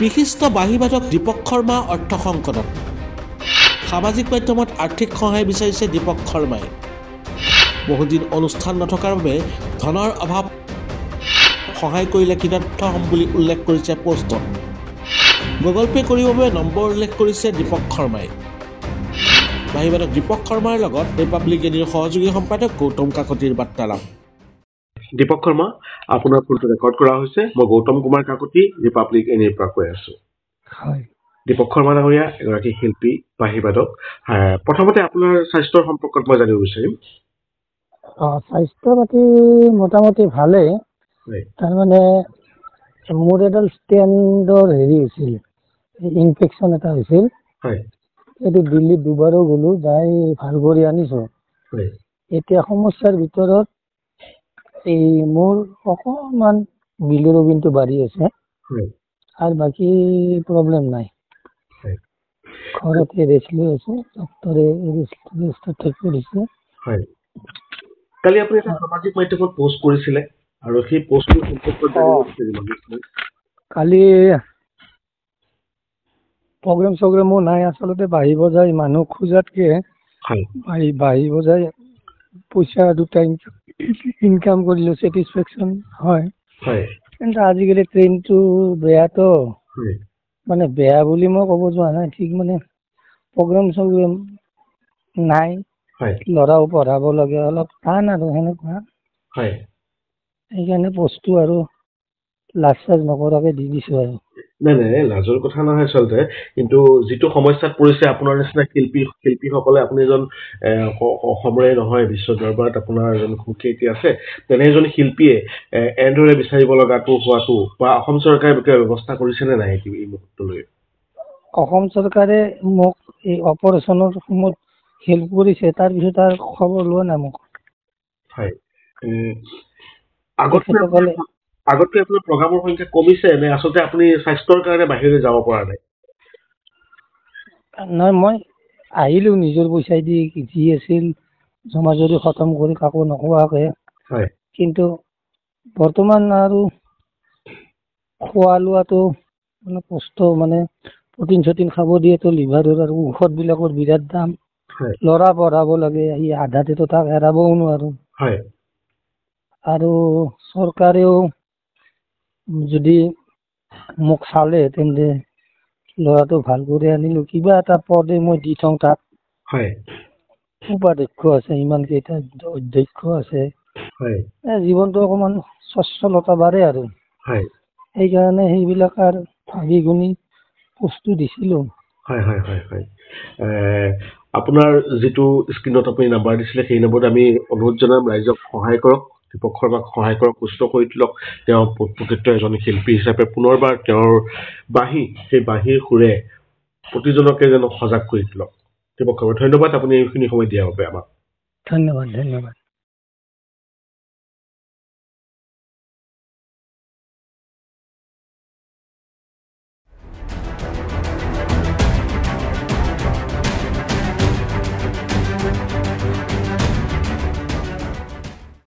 বিশিষ্ট বাঁহীবাদক দীপক শৰ্মা অৰ্থ সংকটত সামাজিক মাধ্যমত আৰ্থিক সহায় বিচাৰিছে দীপক শৰ্মাই বহুদিন অনুষ্ঠান নথকাৰ বাবে ধনৰ অভাৱ সহায় কৰিলে কৃতাৰ্থ হ'ম বুলি উল্লেখ কৰিছে পোষ্টত গুগল পে' কৰিবৰ বাবে নম্বৰ উল্লেখ কৰিছে দীপক শৰ্মাই বাঁহীবাদক দীপক শৰ্মাৰ লগত ৰিপাব্লিক এনিৰ সহযোগী সম্পাদক গৌতম কাকতিৰ বাৰ্তালাপ দীপক শৰ্মা আপোনাৰ ফোনটো ৰেকৰ্ড কৰা হৈছে মই গৌতম কুমাৰ কাকতি ৰিপাব্লিক এনিৰ পৰা কৈ আছো হয় দীপক শৰ্মা ডাঙৰীয়া এগৰাকী শিল্পী বাঁহীবাদক প্ৰথমতে আপোনাৰ স্বাস্থ্যৰ সম্পৰ্কত মই জানিব বিচাৰিম স্বাস্থ্য পাতি মোটামুটি ভালেই তাৰমানে মোৰ এডাল ষ্টেণ্ডৰ হৈছিল ইনফেকশ্যন এটা হৈছিল এইটো দিল্লীত দুবাৰো গ'লো যাই ভাল কৰি আনিছোঁ এতিয়া সমস্যাৰ ভিতৰত এই মোৰ অকণমান বিলিৰুবিনটো বাঢ়ি আছে আৰু বাকী প্ৰব্লেম নাই ঘৰতে ৰেষ্ট লৈ আছো ডক্টৰে ৰেষ্ট ঠিক কৰিছে কালি আপুনি এটা সামাজিক মাধ্যমত পোষ্ট কৰিছিলে আৰু সেই পোষ্টটোৰ সম্পৰ্কত কালি প্ৰগ্ৰেমো নাই আচলতে বাঢ়িব যায় মানুহ খোজাতকে বাঢ়িব যায় পইচা দুটা ইনকাম কৰিলে ছেটিছফেকশ্যন হয় কিন্তু আজিকালি ট্ৰেইনটো বেয়াতো মানে বেয়া বুলি মই ক'ব যোৱা নাই ঠিক মানে প্ৰগ্ৰেম নাই ল'ৰাও পঢ়াব লাগে অলপ টান আৰু সেনেকুৱা সেইকাৰণে বস্তু আৰু লাজ নকৰাকে দি দিছো আৰু নাই লাজৰ কথা নহয় আচলতে কিন্তু যিটো সমস্যাত পৰিছে আপোনাৰ নিচিনা শিল্পীসকলে আপুনি এজন অসমৰে নহয় বিশ্ব দৰবাৰত আপোনাৰ এজন সুখ্যাতি আছে তেনে এজন শিল্পীয়ে এনেদৰে বিচাৰিব লগাটো হোৱাটো বা অসম চৰকাৰে ব্যৱস্থা কৰিছেনে নাই এই মুহূৰ্তলৈ অসম চৰকাৰে মোক এই অপাৰেশ্যনৰ সময়ত হেল্প কৰিছে তাৰপিছত আৰু খবৰ লোৱা নাই মোক আগতকৈ আপোনাৰ প্ৰগ্ৰামৰ সংখ্যা কমিছে নে আচলতে আপুনি স্বাস্থ্যৰ কাৰণে বাহিৰলৈ যাব পৰা নাই নহয় মই আহিলো নিজৰ পইচাই দি যি আছিল জমা জৰি খতম কৰি কাকো নোকোৱাকে কিন্তু বৰ্তমান আৰু খোৱা লোৱাটো মানে কষ্ট মানে প্ৰটিন খাব দিয়েতো লিভাৰৰ আৰু ঔষধবিলাকৰ বিৰাট দাম ল'ৰা পঢ়াব লাগে এই আধাতেতো তাক এৰাবও নোৱাৰো আৰু চৰকাৰেও যদি মোক চালে তেন্তে ল'ৰাটো ভাল কৰি আনিলো কিবা এটা পদে মই দি থওঁ তাক উপাধ্যক্ষ আছে ইমান কেইটা অধ্যক্ষ আছে জীৱনটো অকমান স্বচ্ছলতা বাঢ়ে আৰু সেইকাৰণে সেইবিলাক আৰু ভাবি গুণি বস্তু দিছিলো আপোনাৰ যিটো স্ক্ৰীণত আপুনি নাম্বাৰ দিছিলে সেই নম্বৰত আমি অনুৰোধ জনাম ৰাইজক সহায় কৰক দীপক শৰ্মাক সহায় কৰক সুস্থ কৰি তোলক তেওঁ প্ৰকৃত এজন শিল্পী হিচাপে পুনৰবাৰ তেওঁৰ সেই বাঁহীৰ সুৰে প্ৰতিজনকে যেন সজাগ কৰি তোলক দীপক শৰ্মা ধন্যবাদ আপুনি এইখিনি সময় দিয়াৰ বাবে আমাক ধন্যবাদ